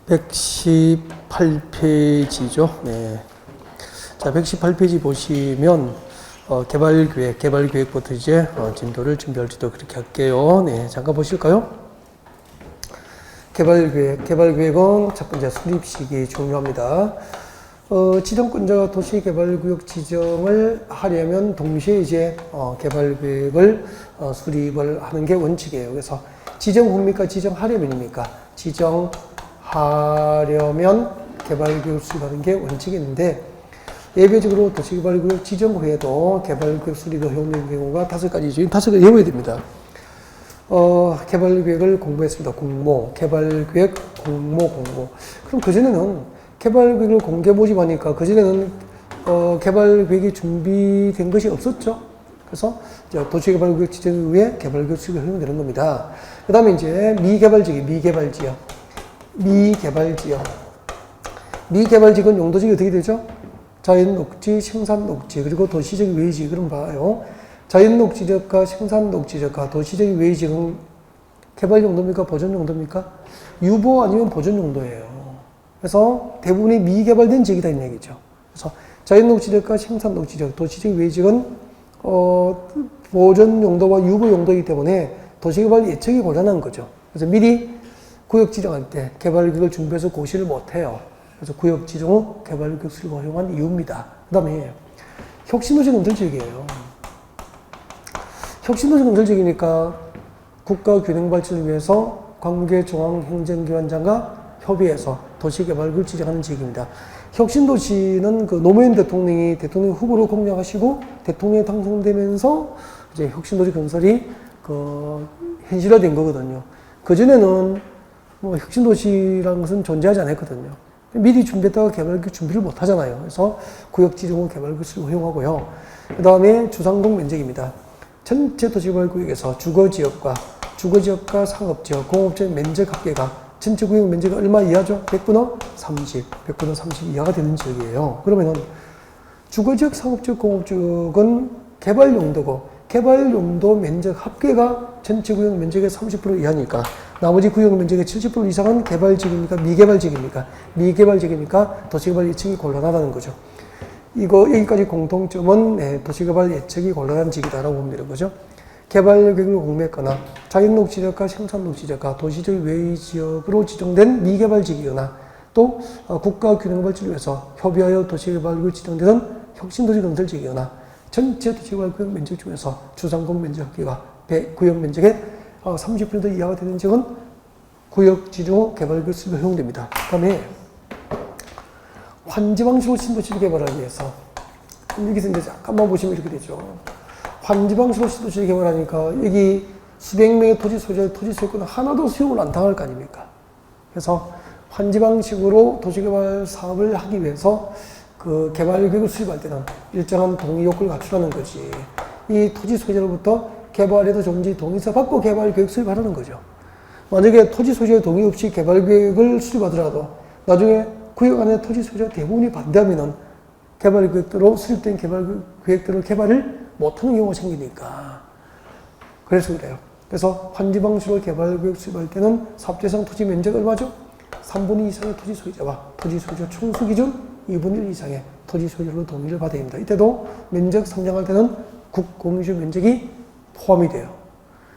118페이지죠. 네. 자, 118페이지 보시면 개발계획부터 이제 진도를 준비할지도 그렇게 할게요. 네, 잠깐 보실까요? 개발계획은 첫 번째 수립식이 중요합니다. 지정권자가 도시개발구역 지정을 하려면 동시에 이제 개발계획을 수립을 하는 게 원칙이에요. 그래서 지정합니까? 지정하려면입니까? 지정하려면 개발계획을 수립하는 게 원칙인데, 예외적으로 도시개발구역 지정 후에도 개발계획 수립이 허용되는 경우가 5가지 중에 5가지 외워야 됩니다. 개발계획을 공모했습니다. 개발계획 공모. 그럼 그전에는 개발계획을 공개 모집하니까 그전에는 개발계획이 준비된 것이 없었죠. 그래서 도시개발구역 지정 후에 개발계획 수립이 허용되는 겁니다. 그 다음에 이제 미개발지역은 용도지역이 어떻게 되죠? 자연녹지, 생산녹지, 그리고 도시적 외지. 그럼 봐요. 자연녹지지역과 생산녹지지역과 도시적 외지역은 개발 용도입니까? 보존 용도입니까? 유보 아니면 보존 용도예요. 그래서 대부분이 미개발된 지역이다 이런 얘기죠. 그래서 자연녹지지역과 생산녹지지역, 도시적 외지역은 보존 용도와 유보 용도이기 때문에 도시개발 예측이 곤란한 거죠. 그래서 미리 구역 지정할 때 개발계획을 준비해서 고시를 못해요. 그래서 구역 지정 후 개발계획 수립을 허용한 이유입니다. 그 다음에 혁신도시 건설지역이에요. 혁신도시 건설지역이니까 국가균형 발전을 위해서 관계중앙행정기관장과 협의해서 도시개발구역을 지정하는 지역입니다. 혁신도시는 그 노무현 대통령이 대통령 후보로 공략하시고 대통령이 당선되면서 이제 혁신도시 건설이 현실화된 거거든요. 그전에는 혁신도시라는 것은 존재하지 않았거든요. 미리 준비했다가 개발계획 준비를 못 하잖아요. 그래서 구역 지정 후 개발계획을 허용하고요. 그 다음에 주상공 면적입니다. 전체 도시개발구역에서 주거지역과 상업지역, 공업지역 면적 합계가 전체 구역 면적이 얼마 이하죠? 100분의 30, 100분의 30 이하가 되는 지역이에요. 그러면은 주거지역, 상업지역, 공업지역은 개발용도고 개발용도 면적 합계가 전체 구역 면적의 30% 이하니까 나머지 구역 면적의 70% 이상은 개발지역입니까? 미개발지역입니까? 미개발지역이니까 도시개발 예측이 곤란하다는 거죠. 여기까지 공통점은 도시개발 예측이 곤란한 지역이다라고 보면 되는 거죠. 개발계획을 공모했거나 자연녹지지역과 생산녹지지역과 도시적 외지역으로 지정된 미개발지역이거나 또 국가균형발전을 위해서 협의하여 도시개발구역을 지정되는 혁신도시 건설지역이거나 전체 도시개발구역 면적 중에서 주상공 면적 합계가 구역 면적의 30% 이하가 되는 지역은 구역 지정 후 개발계획 수립이 허용됩니다. 그 다음에 환지방식으로 신도시를 개발하기 위해서 여기서 이제 잠깐만 보시면 이렇게 되죠. 환지방식으로 신도시를 개발하니까 여기 수백 명의 토지 소유권은 하나도 수용을 안 당할 거 아닙니까? 그래서 환지방식으로 도시개발 사업을 하기 위해서 그 개발계획을 수립할 때는 일정한 동의 요건을 갖추라는 거지. 이 토지 소유자로부터 개발에도 정지 동의서 받고 개발계획 수립하라는 거죠. 만약에 토지 소유자의 동의 없이 개발계획을 수립하더라도 나중에 구역 안에 토지 소유자 대부분이 반대하면은 개발계획대로 수립된 개발계획대로 개발을 못하는 경우가 생기니까. 그래서 그래요. 그래서 환지방식으로 개발계획 수립할 때는 사업대상 토지 면적 얼마죠? 3분의 2 이상의 토지 소유자와 토지 소유자 총수 기준 2분의 1 이상의 토지 소유자로 동의를 받아야 됩니다. 이때도 면적 상정할 때는 국공유지 면적이 포함이 돼요.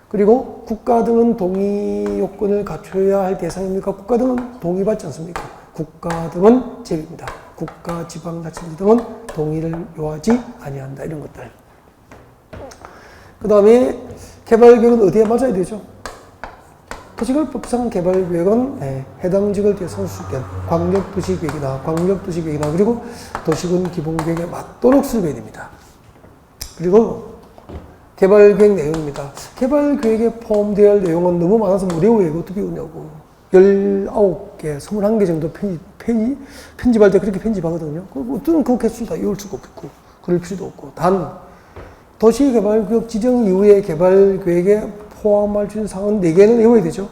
그리고 국가 등은 동의 요건을 갖춰야 할 대상입니까? 국가 등은 동의받지 않습니까? 국가 등은 제외입니다. 국가, 지방자치단체 등은 동의를 요하지 아니한다. 이런 것들. 그 다음에 개발계획은 어디에 맞아야 되죠? 도시개발법상 개발계획은 해당 지역을 대상으로 수립된 광역도시계획이나 그리고 도시군 기본계획에 맞도록 수립해야 됩니다. 그리고 개발계획 내용입니다. 개발계획에 포함되어야 할 내용은 너무 많아서 못 외워요. 이거 어떻게 외우냐고. 19개, 21개 정도 편집할 때 그렇게 편집하거든요. 어떤 그 개수를 다 외울 수가 없고, 그럴 필요도 없고. 단, 도시개발구역 지정 이후에 개발계획에 포함할 수 있는 사항은 4개는 외워야 되죠.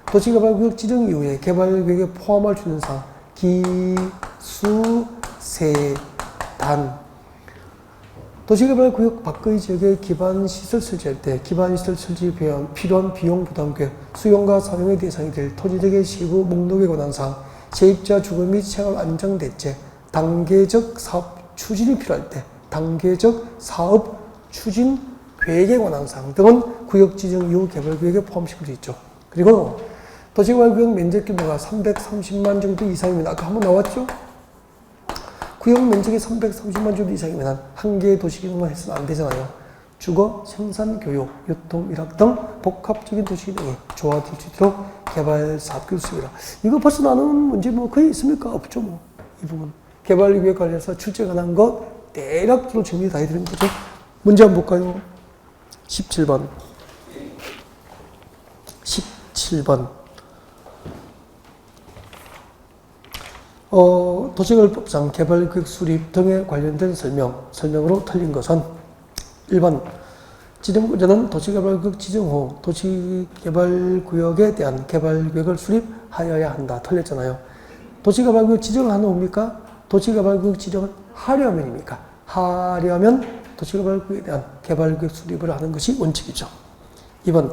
도시개발구역 지정 이후에 개발계획에 포함할 수 있는 사항. 기, 수, 세, 단. 도시개발구역 밖의 지역에 기반시설 설치할 때 기반시설 설치 필요한 비용 부담계획, 수용과 사용의 대상이 될 토지적의 시구 목록에 관한 사항, 세입자 주거 및 생활 안정 대책, 단계적 사업 추진이 필요할 때 단계적 사업 추진 계획에 관한 사항 등은 구역 지정 이후 개발구역에 포함시킬 수 있죠. 그리고 도시개발구역 면적 규모가 330만 정도 이상이면 아까 한번 나왔죠? 구역 면적이 330만 정도 이상이면 한 개의 도시개발만 해서는 안 되잖아요. 주거, 생산, 교육, 유통, 일학 등 복합적인 도시 기능이 조화될 수 있도록 개발 사업계획 수립이라. 이거 벌써 나는 문제 뭐 거의 있습니까? 없죠 뭐. 이 부분. 개발구역 관련해서 출제 관한 것 대략적으로 정리 다 해드린 거죠. 문제 한번 볼까요? 17번. 17번. 도시개발법상 개발구역 수립 등에 관련된 설명으로 틀린 것은 1번 지정구제는 도시개발구역 지정 후 도시개발구역에 대한 개발계획을 수립하여야 한다. 틀렸잖아요. 도시개발구역 지정을 하는 뭡니까? 도시개발구역 지정을 하려면입니까? 하려면 도시개발구역에 대한 개발계획 수립을 하는 것이 원칙이죠. 2번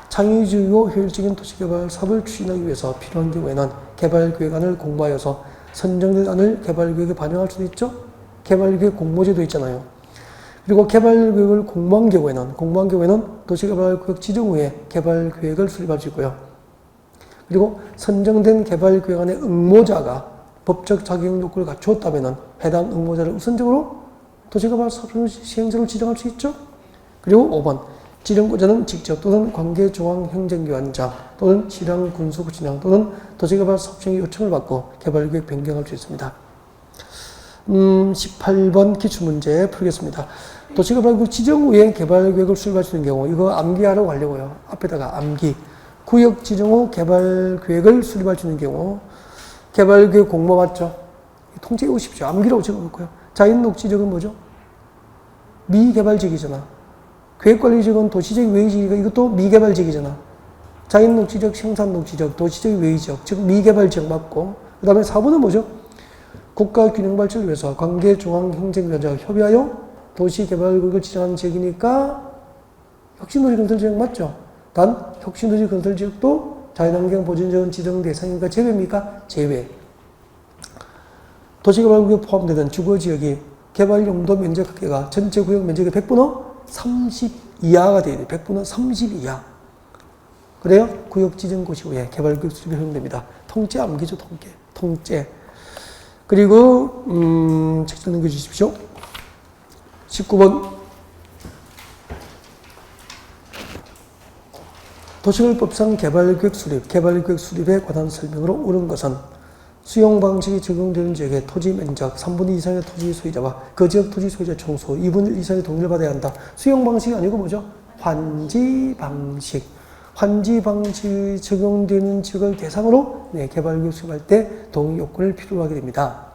창의적이고 효율적인 도시개발 사업을 추진하기 위해서 필요한 경우에는 개발계획안을 공모하여서 선정된 안을 개발계획에 반영할 수도 있죠. 개발계획 공모제도 있잖아요. 그리고 개발계획을 공모한 경우에는 도시개발구역 지정 후에 개발계획을 수립할 수 있고요. 그리고 선정된 개발계획안의 응모자가 법적 자격 요건을 갖추었다면 해당 응모자를 우선적으로 도시개발 사업 시행자로 지정할 수 있죠. 그리고 5번 지정구제는 직접 또는 관계중앙행정기관장 또는 지방군수구청장 또는 도시개발 사업청의 요청을 받고 개발계획 변경할 수 있습니다. 18번 기출문제 풀겠습니다. 도시개발구역 지정 후에 개발계획을 수립할 수 있는 경우 이거 암기하라고 하려고요. 앞에다가 암기. 구역 지정 후 개발계획을 수립할 수 있는 경우 개발계획 공모 맞죠? 통째해 오십시오. 암기라고 적어놓고요. 자연녹지적은 뭐죠? 미개발지역이잖아. 계획관리지역은 도시적 외의지역이니까 이것도 미개발지역이잖아. 자연녹지적, 생산녹지적, 도시적 외의지역, 즉 미개발지역 맞고 그 다음에 4번은 뭐죠? 국가균형발전을 위해서 관계중앙행정기관장과 협의하여 도시개발구역을 지정하는 지역이니까 혁신도시건설지역 맞죠? 단 혁신도시건설지역도 자연환경보전지역은 지정 대상이니까 제외입니까? 제외. 도시개발구역에 포함되는 주거지역이 개발용도 면적 합계가 전체 구역 면적의 100분의 30 이하가 돼야 돼요. 100분의 30 이하. 그래요? 구역 지정 고시 후에 개발구역 수립이 허용됩니다. 통째 암기죠, 통째. 그리고 책 좀 넘겨주십시오. 19번 도시개발법상 개발구역 수립에 관한 설명으로 옳은 것은 수용 방식이 적용되는 지역의 토지 면적 3분의 2 이상의 토지 소유자와 그 지역 토지 소유자 총수 2분의 1 이상의 동의를 받아야 한다. 수용 방식이 아니고 뭐죠? 환지 방식. 환지 방식이 적용되는 지역을 대상으로 개발구역 수립할 때 동의 요건을 필요로 하게 됩니다.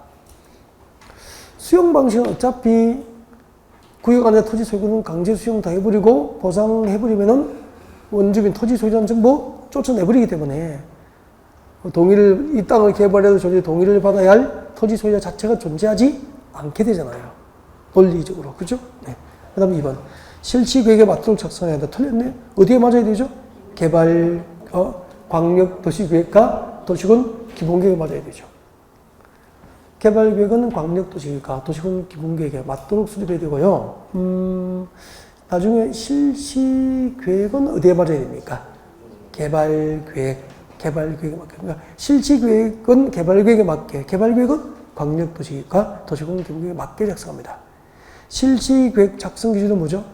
수용 방식은 어차피 구역 안에 토지 소유는 강제 수용 다 해버리고 보상해버리면은 원주민 토지 소유자는 전부 쫓아내버리기 때문에 동의를, 이 땅을 개발해도 전혀 동의를 받아야 할 토지 소유자 자체가 존재하지 않게 되잖아요. 논리적으로. 그죠? 네. 그 다음에 2번. 실시계획에 맞도록 작성해야 한다. 틀렸네? 어디에 맞아야 되죠? 개발, 광역도시계획과 도시군 기본계획에 맞아야 되죠. 개발계획은 광역도시계획과 도시군 기본계획에 맞도록 수립해야 되고요. 나중에 실시계획은 어디에 맞아야 됩니까? 개발계획에 맞게. 그러니까 실시계획은 개발계획에 맞게, 개발계획은 광역도시계획과 도시군 기본계획에 맞게 작성합니다. 실시계획 작성 기준은 뭐죠?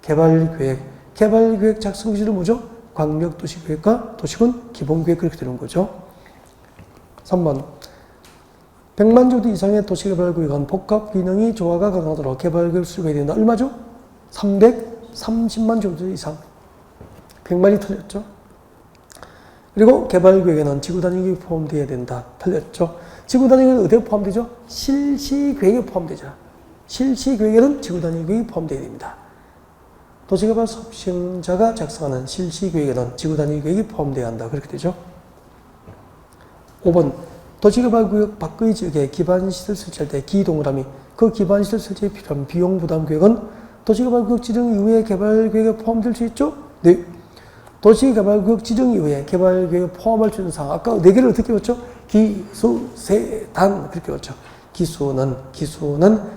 개발계획 작성 기준은 뭐죠? 광역도시계획과 도시군 기본계획 그렇게 되는 거죠. 3번 100만 정도 이상의 도시개발구역은 복합기능이 조화가 가능하도록 개발계획 수립해야 된다. 얼마죠? 330만 정도 이상. 100만이 틀렸죠. 그리고 개발계획에는 지구단위계획이 포함되어야 된다. 틀렸죠. 지구단위계획은 어디에 포함되죠? 실시계획에 포함되죠. 실시계획에는 지구단위계획이 포함되어야 됩니다. 도시개발 사업 시행자가 작성하는 실시계획에는 지구단위계획이 포함되어야 한다. 그렇게 되죠. 5번 도시개발구역 밖의 지역에 기반시설 설치할 때 기동그라미 그 기반시설 설치에 필요한 비용 부담 계획은 도시개발구역 지정 이후에 개발계획에 포함될 수 있죠? 네. 도시개발구역 지정 이후에 개발계획에 포함할 수 있는 사항. 아까 4개를 어떻게 봤죠? 기수, 세, 단. 그렇게 봤죠. 기수는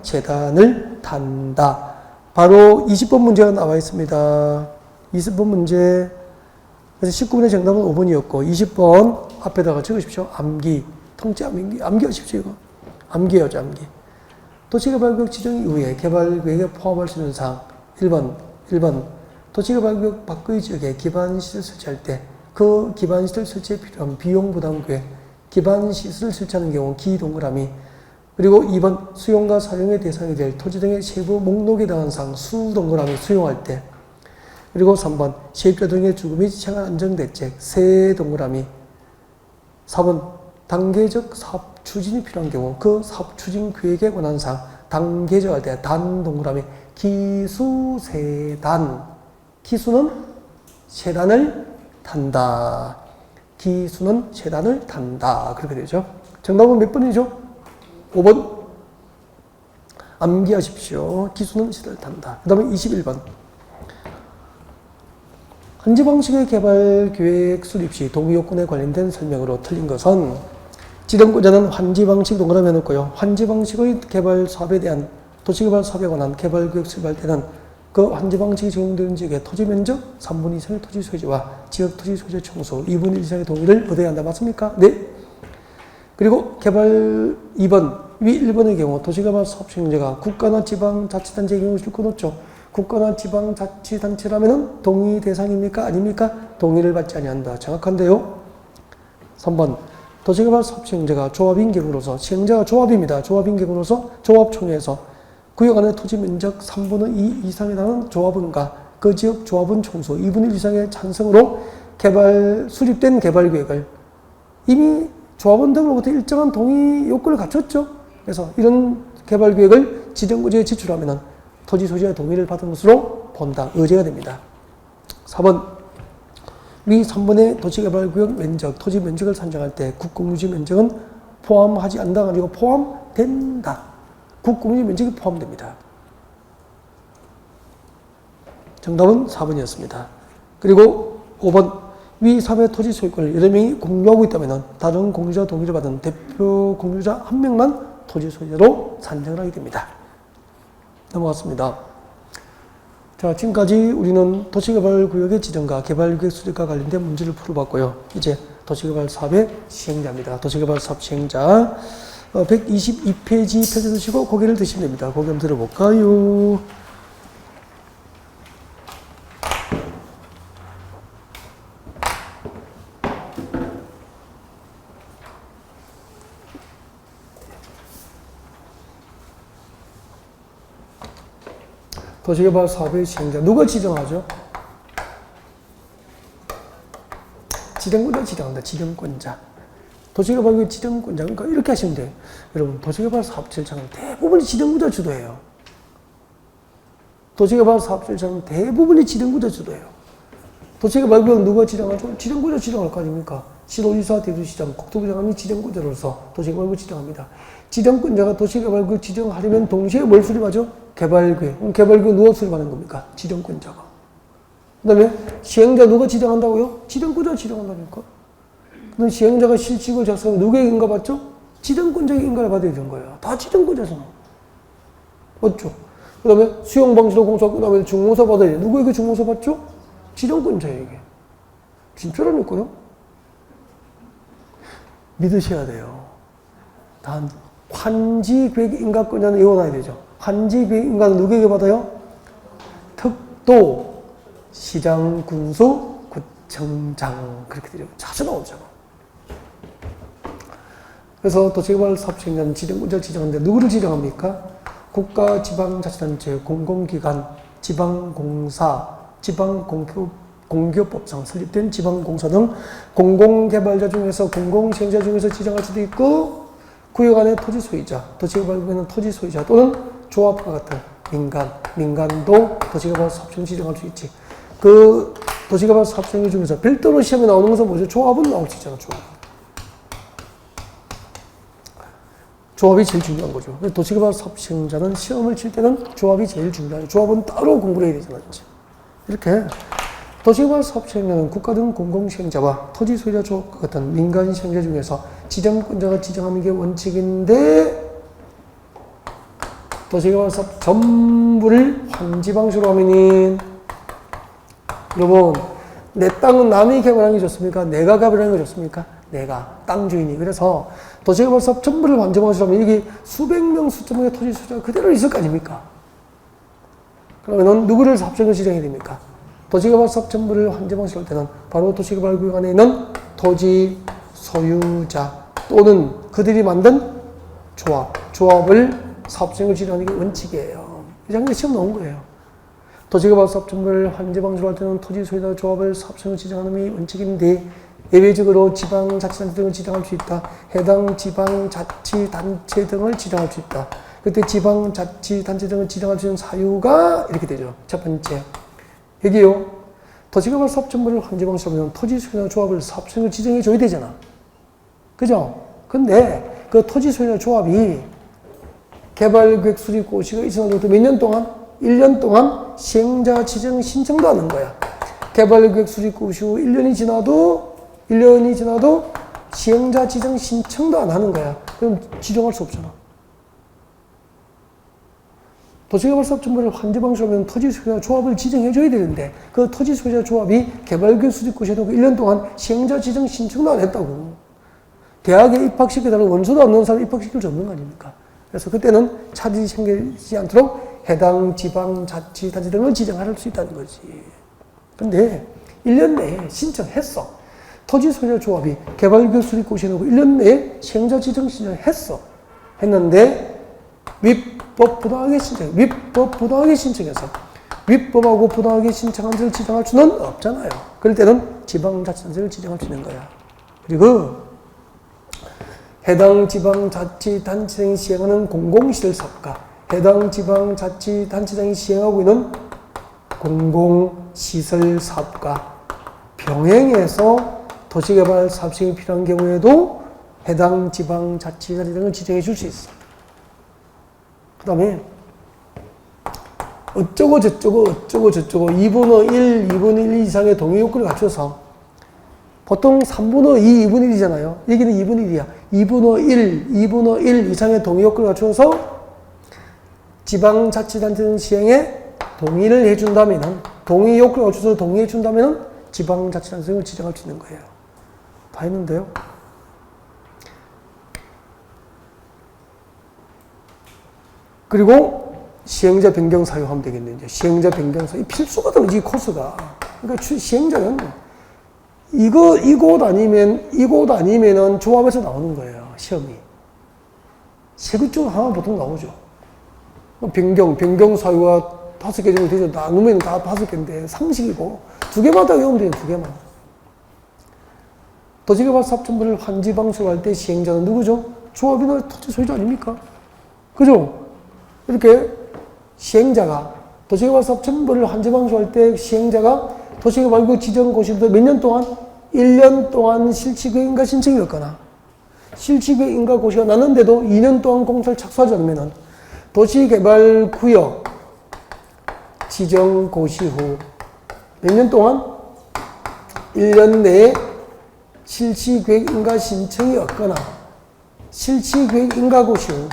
세단을 단다. 바로 20번 문제가 나와 있습니다. 20번 문제. 그래서 19번의 정답은 5번이었고, 20번 앞에다가 적으십시오. 암기. 통째 암기하십시오, 이거. 암기해야죠, 암기. 도시개발구역 지정 이후에 개발계획에 포함할 수 있는 사항. 1번. 도시개발구역 밖의 지역에 기반시설 설치할 때 그 기반시설 설치에 필요한 비용 부담 계획. 기반시설을 설치하는 경우 기 동그라미. 그리고 2번 수용과 사용의 대상이 될 토지 등의 세부 목록에 대한 사항. 수 동그라미 수용할 때. 그리고 3번 세입자 등의 주거 및 생활 안정 대책. 세 동그라미. 4번 단계적 사업 추진이 필요한 경우 그 사업 추진 계획에 관한 사항. 단계적 할 때 단 동그라미. 기수세단. 기수는 세단을 단다. 기수는 세단을 단다. 그렇게 되죠. 정답은 몇 번이죠? 5번. 암기하십시오. 기수는 세단을 단다. 그 다음에 21번. 한지 방식의 개발 계획 수립 시 동의 요건에 관련된 설명으로 틀린 것은 지정권자는 환지 방식 동그라미 해놓고요. 환지 방식의 개발 사업에 대한 도시개발 사업에 관한 개발 계획 수립할 때는 그 환지 방식이 적용되는 지역의 토지 면적 3분의 2 이상의 토지 소유지와 지역 토지 소유지 총수 2분의 1 이상의 동의를 얻어야 한다. 맞습니까? 네. 그리고 개발 2번, 위 1번의 경우 도시개발 사업 시행자가 국가나 지방자치단체의 경우 줄 거 넣죠. 국가나 지방자치단체라면 동의 대상입니까? 아닙니까? 동의를 받지 아니한다. 정확한데요. 3번. 도시개발 사업 시행자가 조합인 경우로서 시행자가 조합입니다. 조합인 경우로서 조합총회에서 구역 안의 토지 면적 3분의 2 이상에 달하는 조합원과 그 지역 조합원 총수 2분의 1 이상의 찬성으로 수립된 개발계획을 이미 조합원들로부터 일정한 동의 요건을 갖췄죠. 그래서 이런 개발계획을 지정구제에 제출하면 토지 소유자의 동의를 받은 것으로 본다. 의제가 됩니다. 4번. 위 3번의 도시개발구역 면적, 토지 면적을 산정할 때 국공유지 면적은 포함하지 않는다가 아니고 포함된다. 국공유지 면적이 포함됩니다. 정답은 4번이었습니다. 그리고 5번. 위 3의 토지 소유권을 여러 명이 공유하고 있다면 다른 공유자 동의를 받은 대표 공유자 1명만 토지 소유자로 산정을 하게 됩니다. 넘어갔습니다. 자, 지금까지 우리는 도시개발구역의 지정과 개발계획 수립과 관련된 문제를 풀어봤고요. 이제 도시개발 사업의 시행자입니다. 도시개발 사업 시행자 122페이지 펼쳐주시고 고개를 드시면 됩니다. 고개 한번 들어볼까요? 도시개발 사업의 시행자 누가 지정하죠? 지정권자 지정한다. 지정권자. 도시개발구역 지정권자. 그러니까 이렇게 하시면 돼요. 여러분 도시개발 사업 절차는 대부분이 지정권자 주도예요. 도시개발 사업 절차는 대부분이 지정권자 주도예요. 도시개발구역 누가 지정하죠? 지정권자 지정할 거 아닙니까? 시도지사, 대도시장, 국토부장관이 지정권자로서 도시개발구역 지정합니다. 지정권자가 도시개발구역 지정하려면 동시에 뭘 수립하죠? 개발계획. 그럼 개발계획 누가 수립하는 겁니까? 지정권자가. 그 다음에 시행자 누가 지정한다고요? 지정권자가 지정한다니까. 그럼 시행자가 실칙을 작성하면 누구에게 인가받죠? 지정권자에게 인가를 받아야 되는 거예요. 다 지정권자잖아. 맞죠? 그 다음에 수용방지도 공사하고, 그 다음에 중공사 받아야 돼. 누구에게 중공사 받죠? 지정권자에게. 진짜라니까요? 믿으셔야 돼요. 단, 환지계획 인가권자는 외워놔야 되죠. 환지계획 인가는 누구에게 받아요? 특도, 시장, 군수, 구청장. 그렇게 되죠. 자주 나오죠. 그래서 도시개발 사업 시행자는 지정권자를 지정하는데 누구를 지정합니까? 국가, 지방자치단체, 공공기관, 지방공사, 지방공기업법상 설립된 지방공사 등 공공개발자 중에서 공공시행자 중에서 지정할 수도 있고 구역 안의 토지 소유자, 도시개발구역에는 토지 소유자 또는 조합과 같은 민간도 도시개발 사업시행 지정할 수 있지. 그 도시개발 사업시행 중에서 별도로 시험에 나오는 것은 뭐죠? 조합은 나올 수 있잖아, 조합. 조합이 제일 중요한 거죠. 그래서 도시개발 사업 시행자는 시험을 칠 때는 조합이 제일 중요해요. 조합은 따로 공부를 해야 되잖아요. 이렇게 도시개발 사업 시행자는 국가 등 공공 시행자와 토지 소유자 조합과 같은 민간 시행자 중에서 지정권자가 지정하는 게 원칙인데 도시개발 사업 전부를 환지 방식으로 하면은 여러분 내 땅은 남이 개발하는 게 좋습니까? 내가 개발하는 게 좋습니까? 내가 땅 주인이. 그래서 도시개발 사업 전부를 환지 방식으로 하면 이게 수백 명 수천 명의 토지 소유자가 그대로 있을 거 아닙니까? 그러면 누구를 사업자로 지정해야 됩니까? 도시개발 사업 전부를 환지 방식으로 할 때는 바로 도시개발구역 안에 있는 토지 소유자 또는 그들이 만든 조합을 사업장을 지정하는 게 원칙이에요. 이장에 시험 나온 거예요. 도시개발 사업 전부를 환지 방식으로 할 때는 토지 소유자 조합을 사업장을 지정하는 게 원칙인데 예외적으로 지방자치단체 등을 지정할 수 있다. 해당 지방자치단체 등을 지정할 수 있다. 그때 지방자치단체 등을 지정할 수 있는 사유가 이렇게 되죠. 첫 번째. 여기요. 도시개발 사업 전부를 환지 방식으로 하면 토지 소유자 조합을 사업장을 지정해 줘야 되잖아. 그죠? 근데 그 토지 소유자 조합이 개발계획 수립 고시가 있어도 몇 년 동안? 1년 동안 시행자 지정 신청도 안 한 거야. 개발계획 수립 고시 후 1년이 지나도 시행자 지정 신청도 안 하는 거야. 그럼 지정할 수 없잖아. 도시개발 사업 전부를 환지 방식으로 하면 토지 소유자 조합을 지정해 줘야 되는데 그 토지 소유자 조합이 개발계획 수립 고시에도 1년 동안 시행자 지정 신청도 안 했다고. 대학에 입학시켜달라고 원서도 안 넣은 사람 입학시킬 수 없는 거 아닙니까? 그래서 그때는 차질이 생기지 않도록 해당 지방자치단체 등을 지정할 수 있다는 거지. 근데 1년 내에 신청했어. 토지 소유자 조합이 개발계획 수립 고시해놓고 1년 내에 시행자 지정 신청했어. 했는데 위법 부당하게 신청해서 위법하고 부당하게 신청한 지를 지정할 수는 없잖아요. 그럴 때는 지방자치단체를 지정할 수 있는 거야. 그리고 해당 지방자치단체장이 시행하는 공공시설사업과 해당 지방자치단체장이 시행하고 있는 공공시설사업과 병행해서 도시개발 사업 시행이 필요한 경우에도 해당 지방자치단체장을 지정해 줄 수 있어. 그 다음에 어쩌고 저쩌고 2분의 1, 2분의 1 이상의 동의 요건을 갖춰서 보통 3분의 2, 2분의 1이잖아요. 여기는 2분의 1이야. 2분의 1 이상의 동의 요건을 갖춰서 지방자치단체 시행에 동의를 해준다면, 동의 요건을 갖춰서 동의해준다면 지방자치단체를 지정할 수 있는 거예요. 다 했는데요. 그리고 시행자 변경 사유하면 되겠네요. 이제 시행자 변경 사유 필수거든, 이 코스가. 그러니까 시행자는 이곳 아니면은 조합에서 나오는 거예요, 시험이. 세 개 중 하나 보통 나오죠. 변경 사유가 5개 정도 되죠. 나누면 다 5개인데 상식이고, 2개만 다 외우면 돼요, 2개만. 도시개발 사업 전부를 환지 방식으로 할 때 시행자는 누구죠? 조합이나 토지 소유자 아닙니까? 그죠? 이렇게 시행자가 도시개발 사업 전부를 환지 방식으로 할 때 시행자가 도시개발구 지정 고시부터 몇 년 동안? 1년 동안 실치계획인가 신청이었거나 실치계획인가 고시가 났는데도 2년 동안 공사를 착수하지 않으면 도시개발구역 지정 고시 후 몇 년 동안? 1년 내에 실치계획인가 신청이 없거나 실치계획인가 고시 후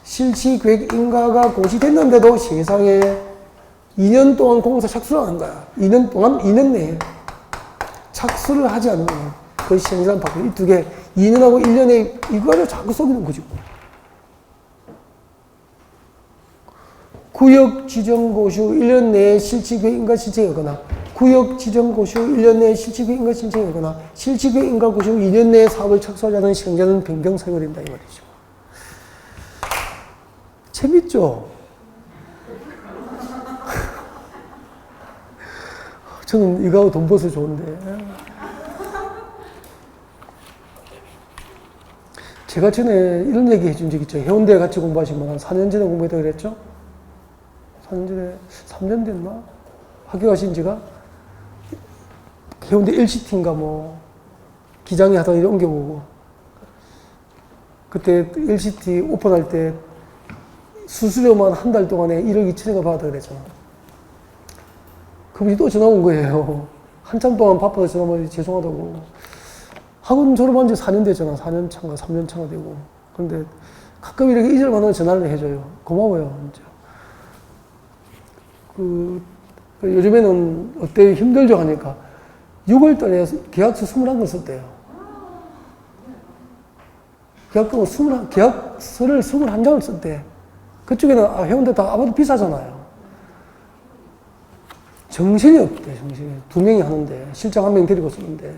실치계획인가가 고시됐는데도 세상에 2년 동안 공사 착수를 안 한 거야. 2년 내에 착수를 하지 않으면 그 시행자는 바뀌어. 이 2개, 2년하고 1년에 이거를 자꾸 속이는 거죠. 구역 지정 고시 후 1년 내에 실치계획인가 신청이 오거나 구역 지정 고시 후 1년 내에 실치계획인가 신청이 오거나 실치계획인가 고시 후 2년 내에 사업을 착수하지 않은 시행자는 변경 사유가 된다 이 말이죠. 재밌죠? 저는 이거하고 돈 벌어서 좋은데. 제가 전에 이런 얘기 해준 적 있죠. 해운대에 같이 공부하신 분 한 4년 전에 공부했다고 그랬죠? 4년 전에, 3년 됐나? 학교 가신 지가? 해운대 LCT인가 뭐, 기장이 하다가 이렇게 옮겨보고. 그때 LCT 오픈할 때 수수료만 한 달 동안에 1억 2천여가 받았다 그랬잖아. 그분이 또 전화 온 거예요. 한참 동안 바빠서 전화 오면 죄송하다고. 학원 졸업한 지 4년 됐잖아. 4년 차인가 3년 차가 되고. 그런데 가끔 이렇게 이절만하면 전화를 해줘요. 고마워요. 진짜. 요즘에는 어때요? 힘들죠 하니까 6월 달에 계약서 21건 썼대요. 계약서를 21장을 썼대. 그쪽에는 해운대 다 아파트 비싸잖아요. 정신이 없대, 정신이. 2명이 하는데, 실장 1명 데리고 쓰는데.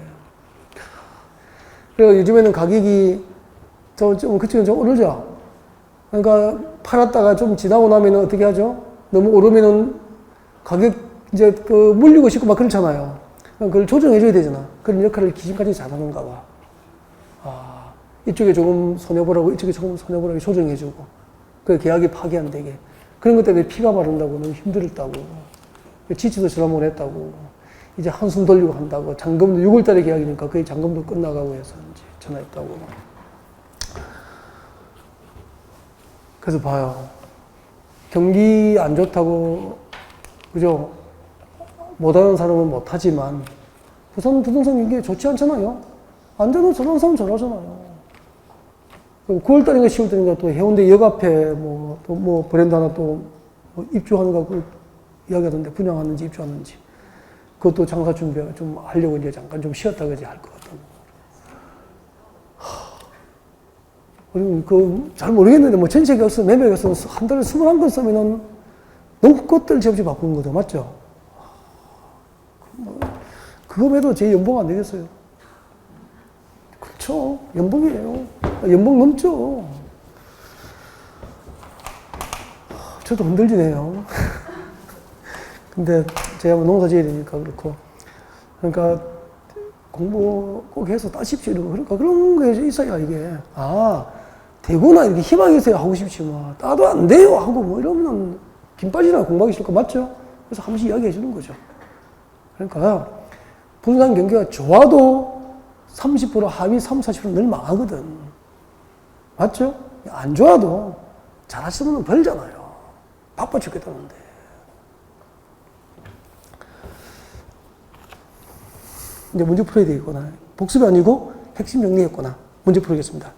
그래서 요즘에는 가격이 그쪽은 좀 오르죠. 그러니까 팔았다가 좀 지나고 나면 어떻게 하죠? 너무 오르면은 가격 이제 물리고 싶고 막 그렇잖아요. 그걸 조정해줘야 되잖아. 그런 역할을 기준까지 잘하는가 봐. 이쪽에 조금 손해보라고, 이쪽에 조금 손해보라고 조정해주고. 그 계약이 파기 안 되게. 그런 것 때문에 피가 마른다고, 너무 힘들었다고. 지치도 저ram을 했다고. 이제 한숨 돌리고 한다고. 잔금도 6월달에 계약이니까 거의 잔금도 끝나가고 해서 이제 전화했다고. 그래서 봐요. 경기 안 좋다고, 그죠? 못하는 사람은 못하지만, 부산 부동산 경기 좋지 않잖아요? 안 되는 저런 사람 잘하잖아요. 9월달인가 10월달인가 또 해운대 역 앞에 또 브랜드 하나 또 입주하는 거 그 이야기하던데, 분양하는지 입주하는지. 그것도 장사 준비 좀 하려고 이제 잠깐 좀 쉬었다 그지 할 것 같다고. 그리고 잘 모르겠는데 뭐 전세 계약서, 매매 계약서 한 달에 21건 쓰면은 너무 꽃들 없이 바꾸는 거죠. 맞죠? 그거 매도 제 연봉 안 되겠어요. 그렇죠. 연봉이에요. 연봉 넘죠. 저도 흔들리네요. 근데 제가 농사 지어야 되니까 그렇고. 그러니까 공부 꼭 해서 따십시오. 그러니까 그런 게 있어야 이게. 되구나. 이렇게 희망이 있어야 하고 싶지만, 따도 안 돼요. 하고 뭐 이러면 김 빠지나 공부하기 싫을 거 맞죠? 그래서 한 번씩 이야기해 주는 거죠. 그러니까 부동산 경기가 좋아도 30% 하위 30, 40%는 늘 망하거든. 맞죠? 안 좋아도 잘하시면 벌잖아요. 바빠 죽겠다는데. 이제 문제 풀어야 되겠구나. 복습이 아니고 핵심 정리했구나. 문제 풀겠습니다.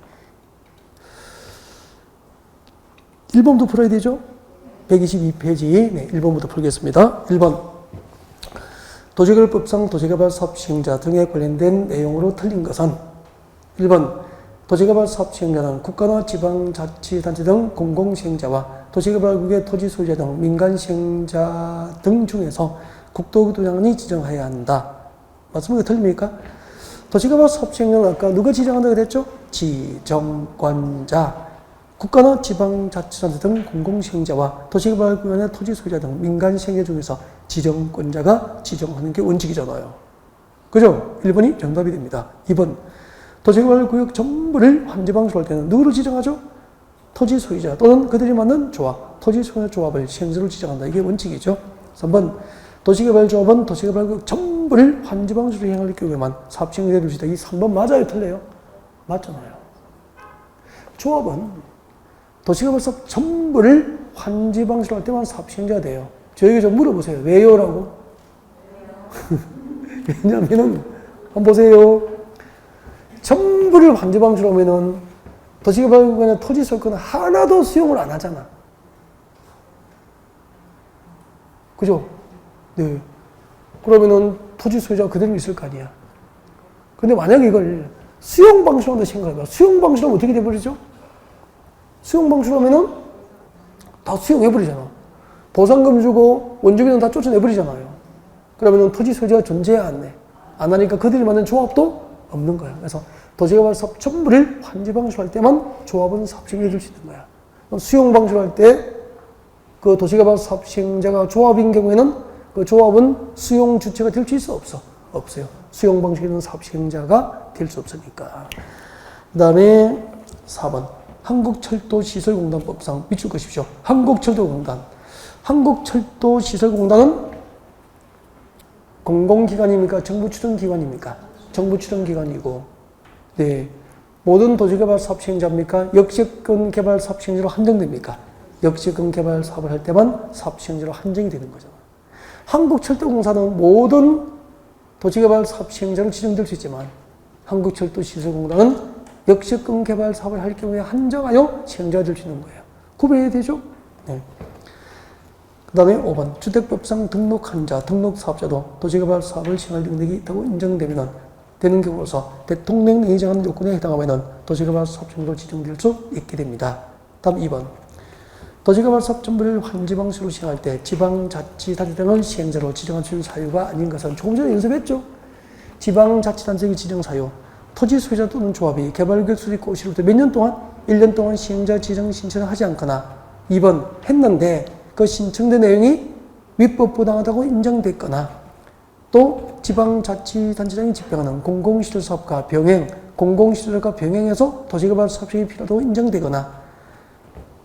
1번부터 풀어야 되죠? 122페이지. 네, 1번부터 풀겠습니다. 1번. 도시개발법상 도시개발 사업 시행자 등에 관련된 내용으로 틀린 것은 1번. 도시개발 사업 시행자는 국가나 지방자치단체 등 공공시행자와 도시개발국의 토지 소유자 등 민간 시행자 등 중에서 국토교통장관이 지정해야 한다. 맞습니까? 틀립니까? 도시개발 사업 시행자는 아까 누가 지정한다고 그랬죠? 지정권자. 국가나 지방자치단체 등 공공시행자와 도시개발구역의 토지 소유자 등 민간 시행자 중에서 지정권자가 지정하는 게 원칙이잖아요. 그죠? 1번이 정답이 됩니다. 2번. 도시개발구역 전부를 환지방수할 때는 누구를 지정하죠? 토지 소유자 또는 그들이 맞는 조합, 토지 소유자 조합을 시행자로 지정한다. 이게 원칙이죠. 3번. 도시개발조합은 도시개발구역 전부를 환지방수로 행할 경우에만 사업시행자를 주다. 이 3번 맞아요? 틀려요? 맞잖아요. 조합은 도시개발 사업 전부를 환지방수로 할 때만 사업시행자가 돼요. 저에게 좀 물어보세요. 왜요? 라고. 왜냐면은, 한번 보세요. 전부를 환지방수로 하면은 도시개발구역의 토지 소유권은 하나도 수용을 안 하잖아. 그죠? 네. 그러면은 토지 소유자가 그대로 있을 거 아니야. 근데 만약에 이걸 수용방수로 한다 생각해봐. 수용방수로 하면 어떻게 돼버리죠? 수용방수로 하면은 다 수용해버리잖아. 보상금 주고 원주민은 다 쫓아내버리잖아요. 그러면은 토지 소유자가 존재해야 안 해. 안 하니까 그들이 만든 조합도 없는 거야. 그래서 도시개발 사업 전부를 환지방수로 할 때만 조합은 사업시행자가 될 수 있는 거야. 수용방수로 할 때 그 도시개발 사업 시행자가 조합인 경우에는 그 조합은 수용 주체가 될 수 있어? 없어? 없어요. 수용 방식에는 사업 시행자가 될 수 없으니까. 그 다음에 4번. 한국철도시설공단법상 밑줄 그십시오. 한국철도공단. 한국철도시설공단은 공공기관입니까? 정부 추천기관입니까? 정부 추천기관이고, 네. 모든 도시개발 사업 시행자입니까? 역세권 개발 사업 시행자로 한정됩니까? 역세권 개발 사업을 할 때만 사업 시행자로 한정이 되는 거잖아. 한국철도공사는 모든 도시개발 사업 시행자로 지정될 수 있지만 한국철도시설공단은 역세권 개발 사업을 할 경우에 한정하여 시행자가 될 수 있는 거예요. 구별해야 되죠? 네. 그 다음에 5번 주택법상 등록한 자, 등록사업자도 도시개발 사업을 시행할 능력이 있다고 인정되면 되는 경우로서 대통령이 인정하는 요건에 해당하면 도시개발 사업 정보로 지정될 수 있게 됩니다. 다음 2번 도시개발 사업 정보를 환지 방식으로 시행할 때 지방자치단체 등을 시행자로 지정할 수 있는 사유가 아닌 것은 조금 전에 연습했죠. 지방자치단체의 지정 사유 토지 소유자 또는 조합이 개발계획 수립 고시로부터 몇 년 동안 1년 동안 시행자 지정 신청을 하지 않거나 2번 했는데 그 신청된 내용이 위법부당하다고 인정됐거나 또 지방자치단체장이 집행하는 공공시설사업과 병행, 공공시설과 병행해서 도시개발 사업이 필요하다고 인정되거나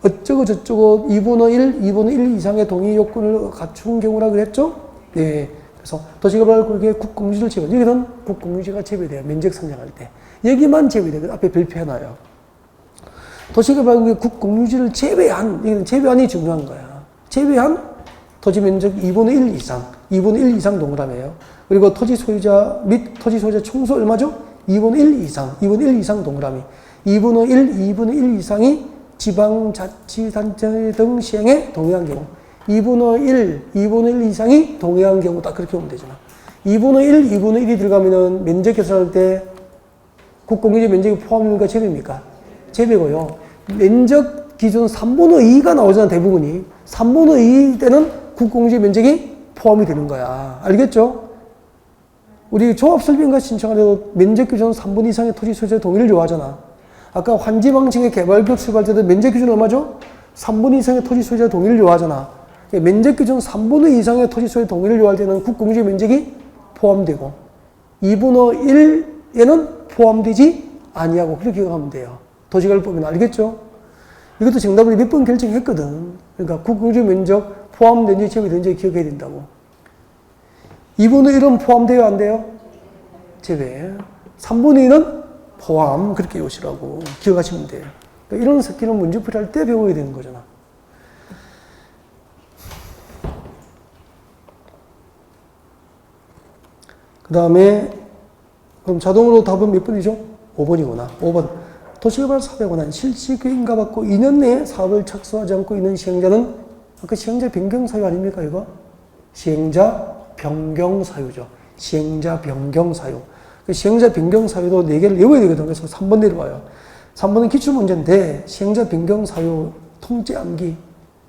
어쩌고 저쩌고 2분의 1, 2분의 1 이상의 동의 요건을 갖춘 경우라 그랬죠? 네. 그래서 도시개발 구역에 국공유지를 제외, 여기는 국공유지가 제외돼요. 면적 선정할 때. 여기만 제외돼요. 앞에 별표해놔요. 도시개발 구역에 국공유지를 제외한, 여기는 제외한이 중요한 거야. 제외한 토지 면적 2분의 1 이상, 2분의 1 이상 동그라미예요. 그리고 토지 소유자 및 토지 소유자 총수 얼마죠? 2분의 1 이상, 2분의 1 이상 동그라미. 2분의 1, 2분의 1 이상이 지방자치단체 등 시행에 동의한 경우. 2분의 1, 2분의 1 이상이 동의한 경우 딱 그렇게 보면 되잖아. 2분의 1, 2분의 1이 들어가면은 면적 계산할 때 국공유지 면적이 포함입니까? 제외입니까? 제외고요. 면적 기준 3분의 2가 나오잖아, 대부분이. 3분의 2 때는 국공유지 면적이 포함이 되는 거야. 알겠죠? 우리 조합설비인가 신청할 때도 면적 기준 3분의 2 이상의 토지 소유자의 동의를 요하잖아. 아까 환지 방식의 개발구역 수립할 때도 면적 기준 얼마죠? 3분의 2 이상의 토지 소유자의 동의를 요하잖아. 면적 기준 3분의 2 이상의 토지 소유자의 동의를 요할 때는 국공유지 면적이 포함되고 2분의 1에는 포함되지 아니하고 그렇게 기억하면 돼요. 도시개발 보면 알겠죠? 이것도 정답을 몇 번 결정했거든. 그러니까 국공유지 면적 포함된지 제외된지 기억해야 된다고. 2분의 1은 포함돼요, 안 돼요? 제외. 3분의 2는 포함. 그렇게 요시라고 기억하시면 돼요. 그러니까 이런 새끼는 문제풀이 할 때 배워야 되는 거잖아. 그 다음에 그럼 자동으로 답은 몇 번이죠? 5번이구나. 5번. 도시개발 사업에 관한 실시계획 인가받고 2년 내에 사업을 착수하지 않고 있는 시행자는 아까 시행자 변경 사유 아닙니까 이거? 시행자 변경 사유죠. 시행자 변경 사유. 시행자 변경 사유도 4개를 외워야 되거든요. 그래서 3번 내려와요. 3번은 기출문제인데 시행자 변경 사유 통째 암기.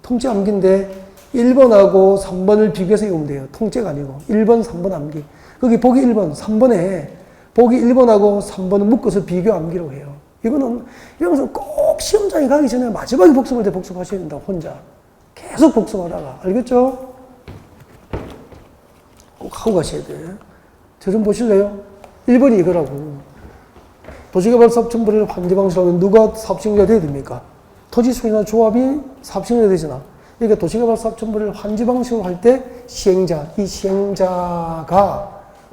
통째 암기인데 1번하고 3번을 비교해서 외우면 돼요. 통째가 아니고 1번, 3번 암기. 거기 보기 1번, 3번에 보기 1번하고 3번을 묶어서 비교 암기라고 해요. 이거는 이런 것은 꼭 시험장에 가기 전에 마지막에 복습할 때 복습하셔야 된다. 혼자. 계속 복습하다가. 알겠죠? 꼭 하고 가셔야 돼. 저 좀 보실래요? 1번이 이거라고. 도시개발 사업 정보를 환지 방식으로 하면 누가 사업시행자가 돼야 됩니까? 토지 소유나 조합이 사업시행자가 되잖아. 그러니까 도시개발 사업 정보를 환지 방식으로 할 때 시행자, 이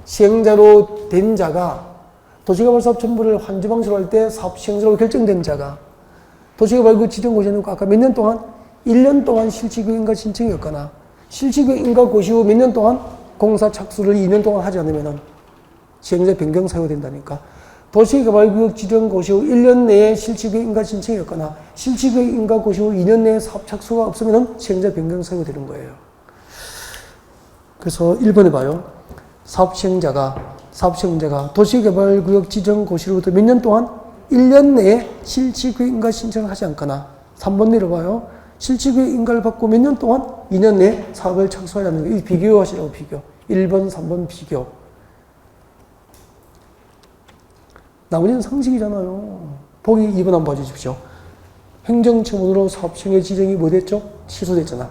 시행자로 된 자가 도시개발 사업 정보를 환지 방식으로 할 때 사업 시행자로 결정된 자가 도시개발 그 지정 고시해놓고 아까 몇 년 동안 1년 동안 실지구역 인가 신청이었거나 실지구역 인가 고시 후 몇 년 동안 공사 착수를 2년 동안 하지 않으면 시행자 변경 사유가 된다니까. 도시개발구역 지정 고시 후 1년 내에 실지구역 인가 신청이었거나 실지구역 인가 고시 후 2년 내에 사업 착수가 없으면 시행자 변경 사유가 되는 거예요. 그래서 1번에 봐요. 사업 시행자가 도시개발구역 지정 고시로부터 몇 년 동안 1년 내에 실지구역 인가 신청을 하지 않거나 3번 내려봐요. 실지구역 인가를 받고 몇 년 동안 2년 내에 사업을 착수하지 않는 거예요. 이 비교하시라고 비교. 1번, 3번 비교. 나머지는 상식이잖아요. 보기 2번 한번 봐주십시오. 행정처분으로 사업시행의 지정이 뭐 됐죠? 취소됐잖아.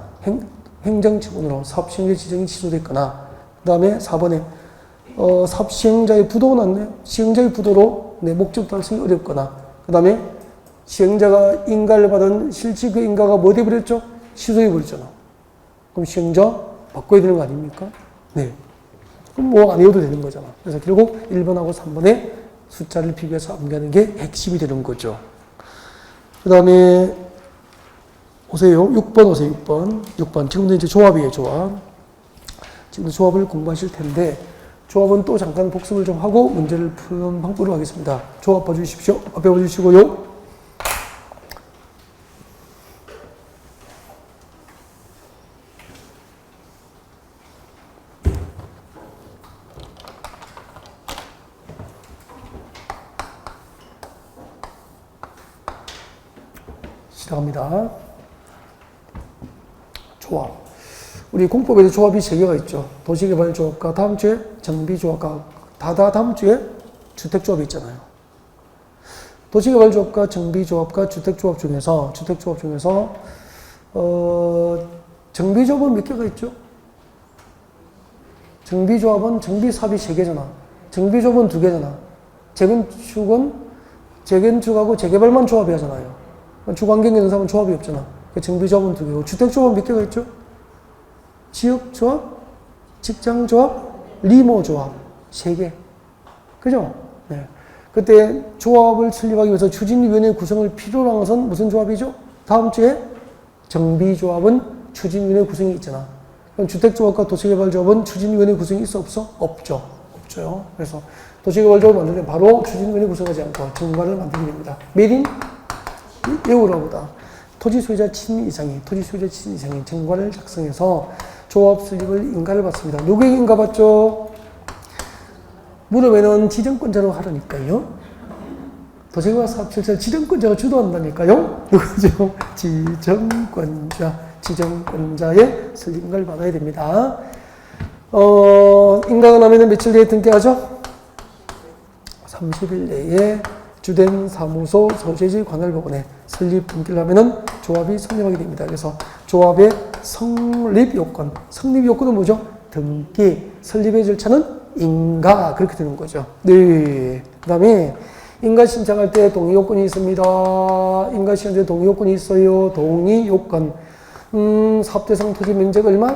행정처분으로 사업시행의 지정이 취소됐거나 그 다음에 4번에 사업시행자의 부도가 났네요. 시행자의 부도로 목적 달성이 어렵거나 그 다음에 시행자가 인가를 받은 실지구역 인가가 뭐 돼버렸죠? 취소해버렸잖아. 그럼 시행자 바꿔야 되는 거 아닙니까? 네. 그럼 뭐 안 해도 되는 거잖아. 그래서 결국 1번하고 3번에 숫자를 비교해서 암기하는 게 핵심이 되는 거죠. 그 다음에 오세요. 6번 오세요. 6번. 6번. 지금도 이제 조합이에요. 조합. 지금 조합을 공부하실 텐데 조합은 또 잠깐 복습을 좀 하고 문제를 푸는 방법으로 하겠습니다. 조합 봐주십시오. 앞에 봐주시고요. 시작합니다. 조합. 우리 공법에도 조합이 3개가 있죠. 도시개발조합과 다음 주에 정비조합과 다음 주에 주택조합이 있잖아요. 도시개발조합과 정비조합과 주택조합 중에서 정비조합은 몇 개가 있죠? 정비조합은 정비사업이 3개잖아. 정비조합은 2개잖아. 재건축하고 재개발만 조합이 하잖아요. 주관경 있는 사람은 조합이 없잖아. 정비조합은 2개고, 주택조합은 몇 개가 있죠? 지역조합, 직장조합, 리모조합 3개. 그죠? 네. 그때 조합을 설립하기 위해서 추진위원회 구성을 필요로 한 것은 무슨 조합이죠? 다음 주에 정비조합은 추진위원회 구성이 있잖아. 그럼 주택조합과 도시개발조합은 추진위원회 구성이 있어 없어? 없죠. 없죠. 그래서 도시개발조합을 만들 때 바로 추진위원회 구성하지 않고 정관을 만들게 됩니다. 메린 외우라보다 토지 소유자 친인 이상이 정관을 작성해서 조합 설립을 인가를 받습니다. 누구에게 인가 받죠? 무릎에는 지정권자로 하라니까요. 도시개발 사업 실질 지정권자가 주도한다니까요. 누구죠? 지정권자의 설립 인가를 받아야 됩니다. 인가가 나면 며칠 내에 등기하죠? 30일 내에 주된 사무소 소재지 관할법원에 설립 등기를 하면은 조합이 성립하게 됩니다. 그래서 조합의 성립 요건은 뭐죠? 등기, 설립의 절차는 인가, 그렇게 되는 거죠. 네. 그 다음에 인가 신청할 때 동의 요건이 있습니다. 인가 신청할 때 동의 요건이 있어요. 동의 요건. 사업 대상 토지 면적 얼마?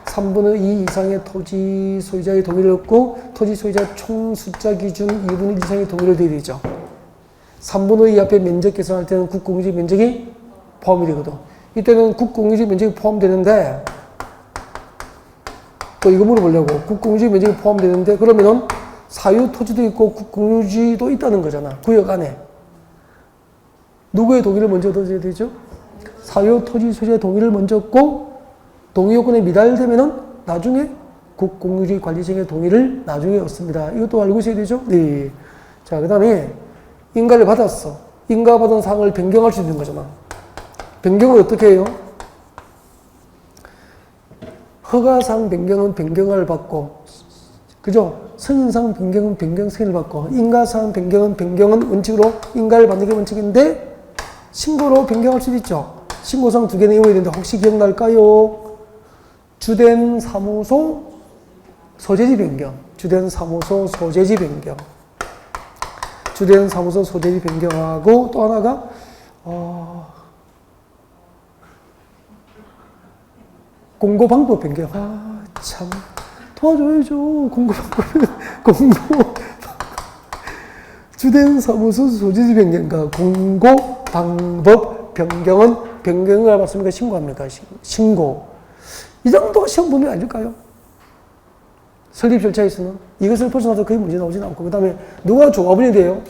3분의 2 이상의 토지 소유자의 동의를 얻고 토지 소유자 총 숫자 기준 2분의 1 이상의 동의를 드려야 되죠. 3분의 2 앞에 면적 계산할 때는 국공유지 면적이 포함이 되거든. 이때는 국공유지 면적이 포함되는데, 또 이거 물어보려고. 국공유지 면적이 포함되는데, 그러면은 사유 토지도 있고 국공유지도 있다는 거잖아. 구역 안에. 누구의 동의를 먼저 얻어야 되죠? 사유 토지 소유자의 동의를 먼저 얻고, 동의 요건에 미달되면은 나중에 국공유지 관리청의 동의를 나중에 얻습니다. 이것도 알고 있어야 되죠? 네. 자, 그 다음에 인가를 받았어. 인가받은 사항을 변경할 수 있는 거잖아. 변경을 어떻게 해요? 허가상 변경은 변경을 받고, 그죠? 승인상 변경은 변경 승인을 받고, 인가상 변경은 원칙으로 인가를 받는 게 원칙인데, 신고로 변경할 수도 있죠. 신고상 2개 내용이 있는데 혹시 기억날까요? 주된 사무소 소재지 변경. 주된 사무소 소재지 변경하고 또 하나가 공고 방법 변경. 참 도와줘야죠. 공고 주된 사무소 소재지 변경과 공고 방법 변경은 변경을 받습니까? 신고합니까? 신고. 이 정도가 시험 범위 아닐까요? 설립 절차에서는 이것을 벗어나서 거의 문제 나오진 않고, 그 다음에 누가 조합원이 돼요?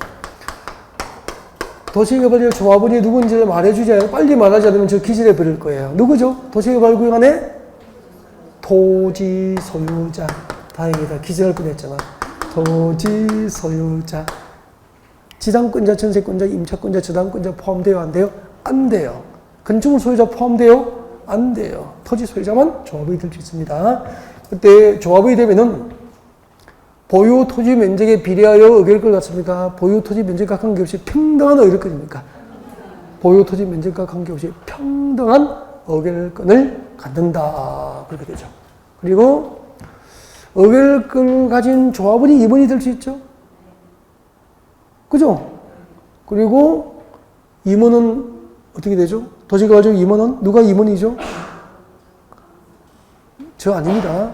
도시개발의 조합원이 누군지를 말해주지, 빨리 말하지 않으면 저 기절해 버릴 거예요. 누구죠? 도시개발구역 안에 토지 소유자. 다행이다. 기절할 뻔했잖아. 토지 소유자. 지상권자, 전세권자, 임차권자, 저당권자 포함돼요? 안 돼요? 안 돼요. 건축물 소유자 포함돼요? 안 돼요. 토지 소유자만 조합이 될 수 있습니다. 그때 조합이 되면은 보유 토지 면적에 비례하여 의결권을 갖습니까? 보유 토지 면적과 관계없이 평등한 의결권입니까? 보유 토지 면적과 관계없이 평등한 의결권을 갖는다. 그렇게 되죠. 그리고 의결권을 가진 조합원이 임원이 될 수 있죠. 그죠? 그리고 임원은 어떻게 되죠? 도시개발조합 임원은 누가 임원이죠? 저 아닙니다.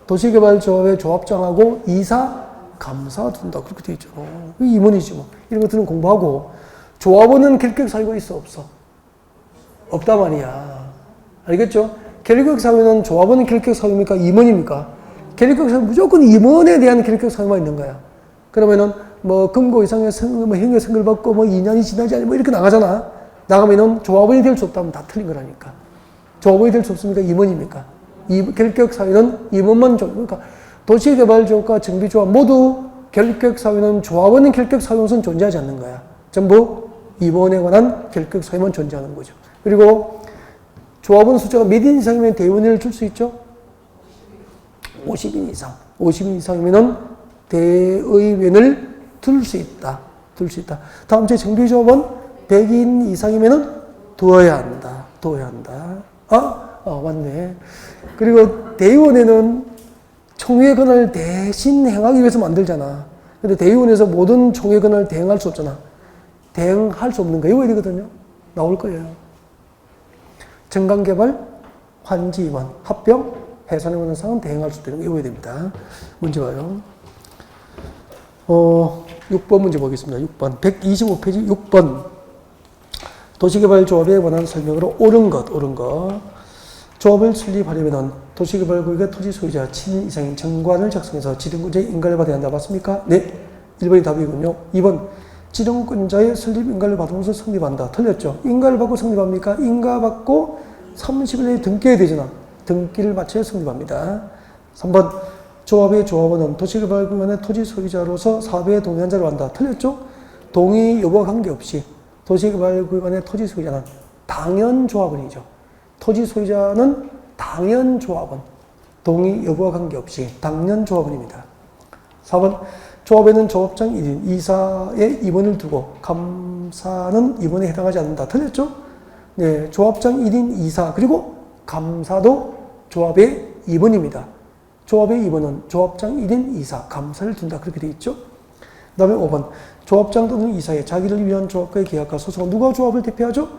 도시개발조합의 조합장하고 이사, 감사둔다. 그렇게 돼 있잖아. 임원이지 뭐. 이런 것들은 공부하고. 조합원은 결격 사유가 있어, 없어? 없단 말이야. 알겠죠? 결격 사유는 조합원은 결격 사유입니까? 임원입니까? 결격 사유 무조건 임원에 대한 결격 사유가 있는 거야. 그러면은 뭐 금고 이상의 행위 승을 받고 뭐 2년이 지나지 않으면 뭐 이렇게 나가잖아. 나가면은 조합원이 될 수 없다면 다 틀린 거라니까. 조합원이 될 수 없습니까? 임원입니까? 결격 사유는 임원만 그러니까 도시개발조합과 정비조합 모두 결격 사유는 조합원은 결격 사유는 존재하지 않는 거야. 전부 임원에 관한 결격 사유만 존재하는 거죠. 그리고 조합원 숫자가 몇 인 이상이면 대의원회를 줄 수 있죠? 50인 이상. 50인 이상이면은 대의원을 둘 수 있다. 둘 수 있다. 다음 주에 정비조합원 100인 이상이면은 두어야 한다. 두어야 한다. 맞네. 그리고 대의원회는 총회 권한을 대신 행하기 위해서 만들잖아. 근데 대의원에서 모든 총회 권한을 대행할 수 없잖아. 대행할 수 없는 거 외워야 되거든요. 나올 거예요. 정강개발, 환지임원, 합병, 해산의 원상은 대행할 수 있는 거 외워야 됩니다. 문제 봐요. 6번 문제 보겠습니다. 6번. 125페이지 6번. 도시개발조합에 관한 설명으로 옳은 것. 조합을 설립하려면 도시개발구역의 토지 소유자 7인 이상인 정관을 작성해서 지정권자의 인가를 받아야 한다. 맞습니까? 네. 1번이 답이군요. 2번. 지정권자의 설립 인가를 받으면서 성립한다. 틀렸죠? 인가를 받고 성립합니까? 인가 받고 30일 내에 등기해야 되잖아. 등기를 마쳐야 성립합니다. 3번. 조합의 조합원은 도시개발구역의 토지 소유자로서 사업에 동의한 자로 한다. 틀렸죠? 동의 여부와 관계없이 도시개발구역의 토지 소유자는 당연조합원이죠. 토지 소유자는 당연조합원. 동의 여부와 관계없이 당연조합원입니다. 4번. 조합에는 조합장 1인, 이사의 임원을 두고 감사는 임원에 해당하지 않는다. 틀렸죠? 네, 조합장 1인, 이사, 그리고 감사도 조합의 임원입니다. 조합의 임원은 조합장 1인, 이사, 감사를 둔다. 그렇게 되어 있죠? 그 다음에 5번. 조합장 또는 이사의 자기를 위한 조합과의 계약과 소송은 누가 조합을 대표하죠?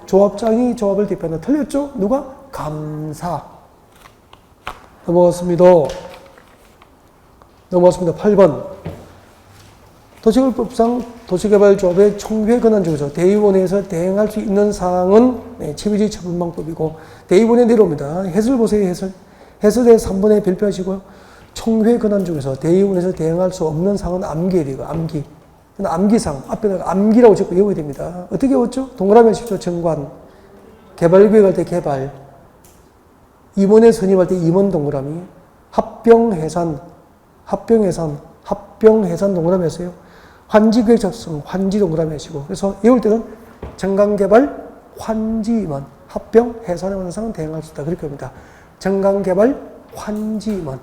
조합장이 조합을 대표한다. 틀렸죠? 누가? 감사. 넘어갔습니다. 8번. 도시개발법상 도시개발조합의 총회 권한 중에서 대의원회에서 대행할 수 있는 사항은 체비지 처분방법이고, 대의원회 내려옵니다. 해설 보세요. 해설에 3번에 별표하시고요. 총회 권한 중에서 대의원회에서 대행할 수 없는 사항은 암기해야 돼요. 암기. 암기상, 앞에다가 암기라고 적고 외워야 됩니다. 어떻게 외웠죠? 동그라미 하십시오. 정관. 개발구역 할 때 개발. 임원회 선임할 때 임원 동그라미. 합병해산 동그라미 하세요. 환지구역 작성, 환지 동그라미 하시고. 그래서 외울 때는 정강개발, 환지임원, 합병, 해산의 원상은 대행할 수 있다. 그렇게 합니다. 정강개발, 환지임원,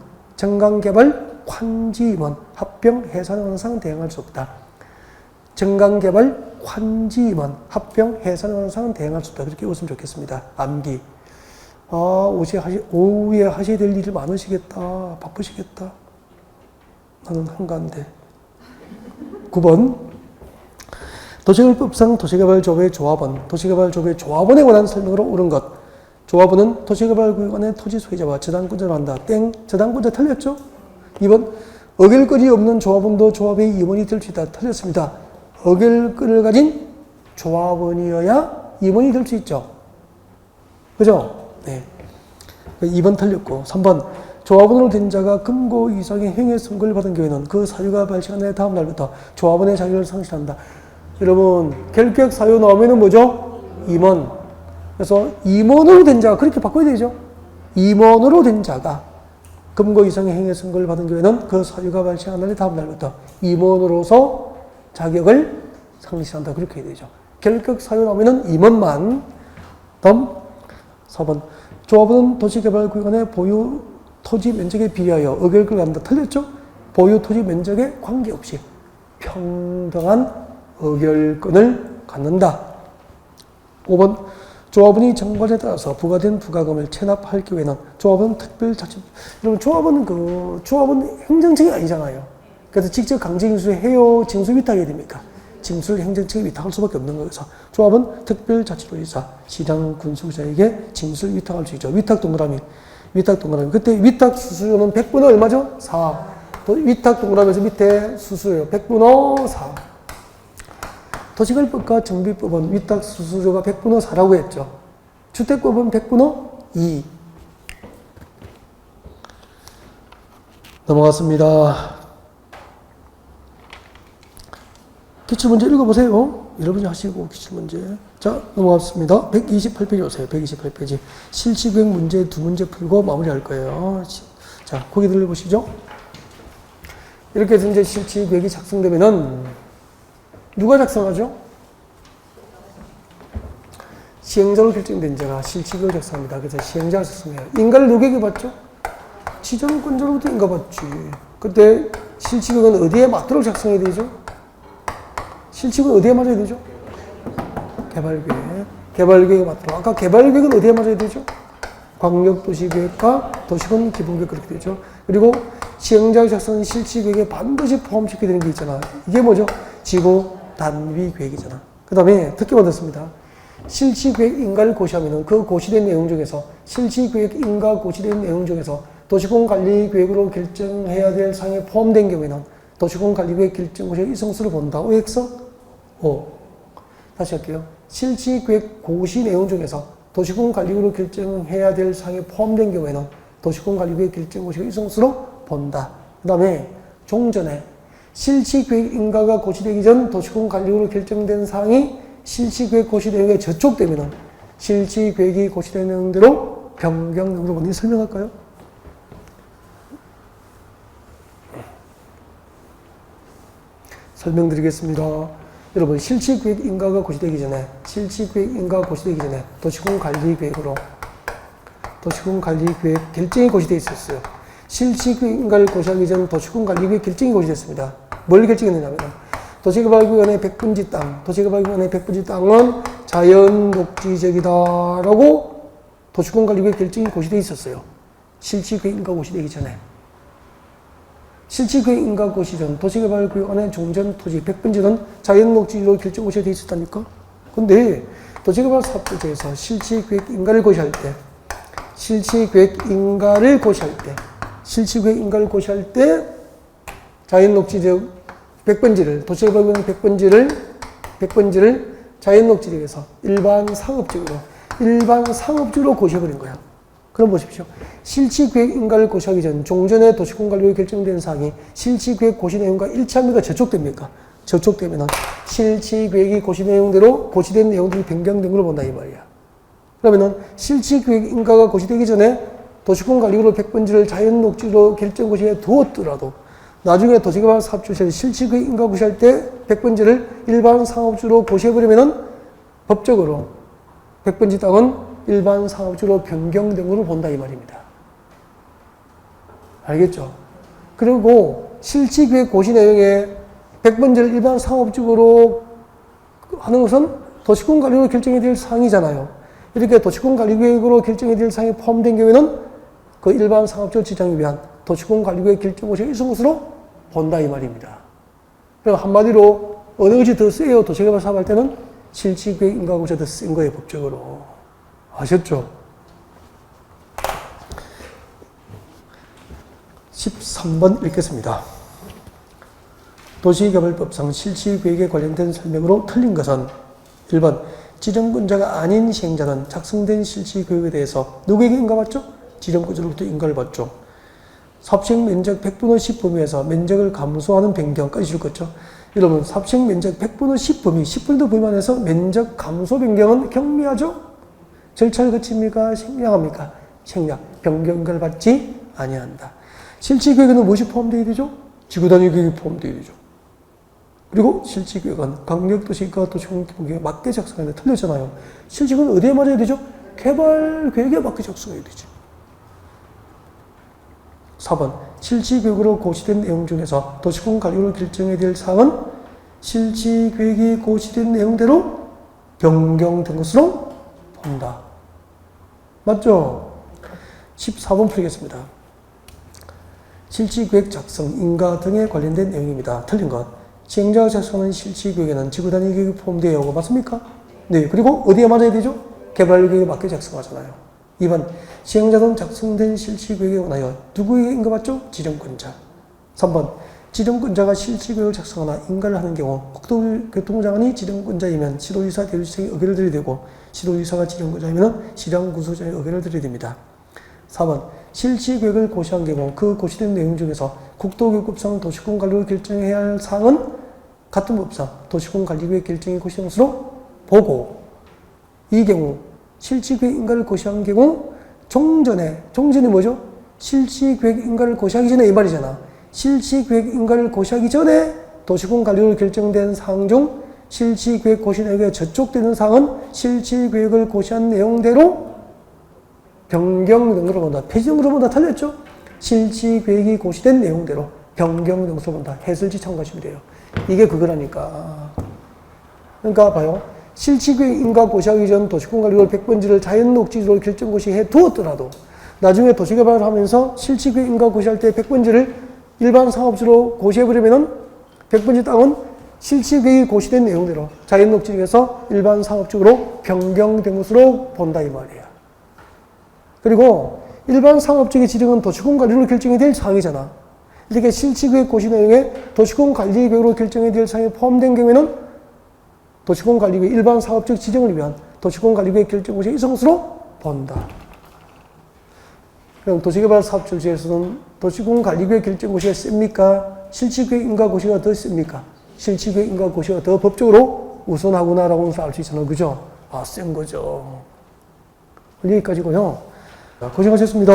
합병, 해산의 원상은 대행할 수 없다. 정강개발, 환지임원, 합병, 해산의 원상은 대행할 수 없다. 그렇게 웃으면 좋겠습니다. 암기. 오후에 하셔야 될 일이 많으시겠다. 바쁘시겠다. 나는 한가한데. 9번. 도시개발법상 도시개발조합의 조합원, 도시개발조합의 조합원에 관한 설명으로 옳은 것. 조합원은 도시개발구역의 토지 소유자와 저당권자로 한다. 땡. 저당권자 틀렸죠? 2번. 어길거리 없는 조합원도 조합의 임원이 될 수 있다. 틀렸습니다. 어길거리를 가진 조합원이어야 임원이 될 수 있죠. 그죠? 네. 2번 틀렸고. 3번. 조합원으로 된 자가 금고 이상의 행위 선고를 받은 경우에는 그 사유가 발생한 날 다음 날부터 조합원의 자격을 상실한다. 여러분, 결격 사유 나오면은 뭐죠? 임원. 그래서 임원으로 된 자가 그렇게 바꿔야 되죠. 임원으로 된 자가 금고 이상의 행위 선고를 받은 경우에는 그 사유가 발생한 날 다음 날부터 임원으로서 자격을 상실한다. 그렇게 해야 되죠. 결격 사유 나오면은 임원만. 다음 4번. 조합원은 도시개발구역의 보유 토지 면적에 비하여 의결권을 갖는다. 틀렸죠? 보유 토지 면적에 관계없이 평등한 의결권을 갖는다. 5번. 조합원이 정관에 따라서 부과된 부가금을 체납할 경우에는 조합은 특별자치. 여러분, 조합은 행정청이 아니잖아요. 그래서 직접 강제징수 해요? 징수 위탁해야 됩니까? 징수를 행정청이 위탁할 수밖에 없는 거여서 조합은 특별자치도지사, 시장, 군수자에게 징수를 위탁할 수 있죠. 위탁 동그라미. 그때 위탁 수수료는 100분의 얼마죠? 4. 위탁 동그라미에서 밑에 수수료 100분의 4. 도시개발법과 정비법은 위탁 수수료가 100분의 4라고 했죠. 주택법은 100분의 2. 넘어갔습니다. 기출문제 읽어보세요. 여러분이 하시고 기출문제. 자, 넘어갔습니다. 128페이지 오세요. 128페이지. 실시구획 문제 두 문제 풀고 마무리할 거예요. 자, 거기 들려보시죠. 이렇게 해서 이제 실시구획이 작성되면은 누가 작성하죠? 시행자로 결정된 자가 실시구획을 작성합니다. 그래서 시행자가 작성해요. 인가를 누구에게 받죠? 지정권자로부터 인가 받지. 그때 실시구획은 어디에 맞도록 작성해야 되죠? 실시구획은 어디에 맞아야 되죠? 개발계획. 개발계획에 맞도록. 아까 개발계획은 어디에 맞아야 되죠? 광역도시계획과 도시군 기본계획 그렇게 되죠. 그리고 시행자가 작성한 실시계획에 반드시 포함시켜야 되는 게 있잖아. 이게 뭐죠? 지구 단위 계획이잖아. 그 다음에 특히 얻었습니다. 실시계획 인가를 고시하면 그 고시된 내용 중에서 실시계획 인가 고시된 내용 중에서 도시군관리계획으로 결정해야 될 사항에 포함된 경우에는 도시군관리계획 결정고시의 이성수를 본다. OX? 다시 할게요. 실시계획 고시 내용 중에서 도시군관리계획으로 결정해야 될 사항에 포함된 경우에는 도시군관리계획 결정고시의 이성수로 본다. 그 다음에 종전에 실시계획 인가가 고시되기 전 도시군관리계획으로 결정된 사항이 실시계획 고시 내용에 저촉되면 실시계획이 고시된 내용대로 변경령으로 먼저 설명할까요? 설명드리겠습니다. 여러분, 실시계획 인가가 고시되기 전에 도시군관리계획으로 도시군관리계획 결정이 고시되어 있었어요. 실시계획 인가를 고시하기 전 도시군관리계획 결정이 고시됐습니다. 뭘 결정했느냐면 도시개발구역의 100분지 땅, 도시개발구역의 100분지 땅은 자연녹지지역이다라고 도시군관리계획 결정이 고시되어 있었어요. 실시계획 인가 고시되기 전에. 실시계획 인가 고시 전 도시개발구역 안에 종전 토지 100분지는 자연녹지로 결정 고시가 되어 있었다니까? 근데 도시개발사업부제에서 실시계획 인가를 고시할 때 자연녹지지역 100번지를, 도시개발구역 100번지를 자연녹지지역에서 일반 상업지로 고시해버린 거야. 그럼 보십시오. 실시계획 인가를 고시하기 전 종전에 도시군관리로 결정된 사항이 실시계획 고시 내용과 일치합니까? 저촉됩니까? 저촉되면 실시계획이 고시 내용대로 고시된 내용들이 변경된 걸로 본다 이 말이야. 그러면은 실시계획 인가가 고시되기 전에 도시군관리로 100번지를 자연녹지로 결정 고시해 두었더라도 나중에 도시개발 사업주에서 실시계획 인가 고시할 때 100번지를 일반 상업주로 고시해버리면은 법적으로 100번지 땅은 일반 상업주로 변경된 걸로 본다 이 말입니다. 알겠죠? 그리고 실시계획 고시 내용에 100번지를 일반 상업주로 하는 것은 도시군관리로 결정이 될 사항이잖아요. 이렇게 도시군관리계획으로 결정이 될 사항이 포함된 경우에는 그 일반 상업주 지정에 위한 도시군관리계획 결정 고시가 있은 것으로 본다 이 말입니다. 그럼 한마디로 어느 것이 더 세요? 도시개발 사업할 때는 실시계획 인가 고시가 더 센 거예요, 법적으로. 아셨죠? 13번 읽겠습니다. 도시개발법상 실시계획에 관련된 설명으로 틀린 것은 1번 지정권자가 아닌 시행자는 작성된 실시계획에 대해서 누구에게 인가받죠? 지정권자로부터 인가를 받죠. 삽시행 면적 100분의 10 범위에서 면적을 감소하는 변경까지 줄 거죠. 여러분, 삽시행 면적 100분의 10 범위, 10분의 범위 안에서 면적 감소 변경은 경미하죠? 절차를 거칩니까? 생략합니까? 생략. 변경 인가를 받지 아니한다. 실시계획에는 무엇이 포함되어야 되죠? 지구단위 계획이 포함되어야 되죠. 그리고 실시계획은 광역도시계획과 도시공기계획에 맞게 작성하는데 틀렸잖아요. 실시계획은 어디에 맞아야 되죠? 개발계획에 맞게 작성해야 되죠. 4번 실시계획으로 고시된 내용 중에서 도시군관리로 결정해야 될 사항은 실시계획이 고시된 내용대로 변경된 것으로 본다. 맞죠? 14번 풀이겠습니다. 실시계획 작성, 인가 등에 관련된 내용입니다. 틀린 것. 시행자가 작성하는 실시계획에는 지구단위 계획이 포함되어 오고 맞습니까? 네. 그리고 어디에 맞아야 되죠? 개발계획에 맞게 작성하잖아요. 2번 시행자는 작성된 실시계획에 관하여 누구에게 인가받죠? 지정권자. 3번 지정권자가 실시계획을 작성하나 인가를 하는 경우 국토교통장관이 지정권자이면 시도지사 대주시장이 의결을 드려야 되고 시도지사가 지정권자이면 시장군수장이 의결을 드려야 됩니다. 4번 실시계획을 고시한 경우 그 고시된 내용 중에서 국토교급상 도시군관리로 결정해야 할 사항은 같은 법상 도시군관리계획 결정이 고시된 것으로 보고 이 경우 실시계획 인가를 고시한 경우 종전이 뭐죠? 실시계획 인가를 고시하기 전에 이 말이잖아. 실시계획 인가를 고시하기 전에 도시군관리로 결정된 사항 중 실시계획 고시 내역에 저촉되는 사항은 실시계획을 고시한 내용대로 변경 등으로 본다. 폐지 등으로 본다. 틀렸죠? 실시계획이 고시된 내용대로 변경 등으로 본다. 해설지 참고하시면 돼요. 이게 그거라니까. 그러니까 봐요. 실시계획 인가 고시하기 전 도시군관리로 100번지를 자연녹지로 결정 고시해 두었더라도 나중에 도시개발을 하면서 실시계획 인가 고시할 때 100번지를 일반 상업지로 고시해버리면은 100번지 땅은 실시계획이 고시된 내용대로 자연녹지 중에서 일반 상업지로 변경된 것으로 본다 이 말이야. 그리고 일반 상업지의 지정은 도시군관리로 결정이 될 사항이잖아. 이렇게 실시계획 고시 내용에 도시군관리계획으로 결정이 될 사항이 포함된 경우에는 도시군관리계획 일반 사업적 지정을 위한 도시군관리계획 결정 고시의 이성으로 본다. 그럼 도시개발 사업주제에서는 도시군관리계획 결정 고시가 셉니까? 실시계획 인가 고시가 더 셉니까? 실시계획 인가 고시가 더 법적으로 우선하구나라고 알 수 있잖아요. 그죠? 센 거죠. 여기까지고요. 고생하셨습니다.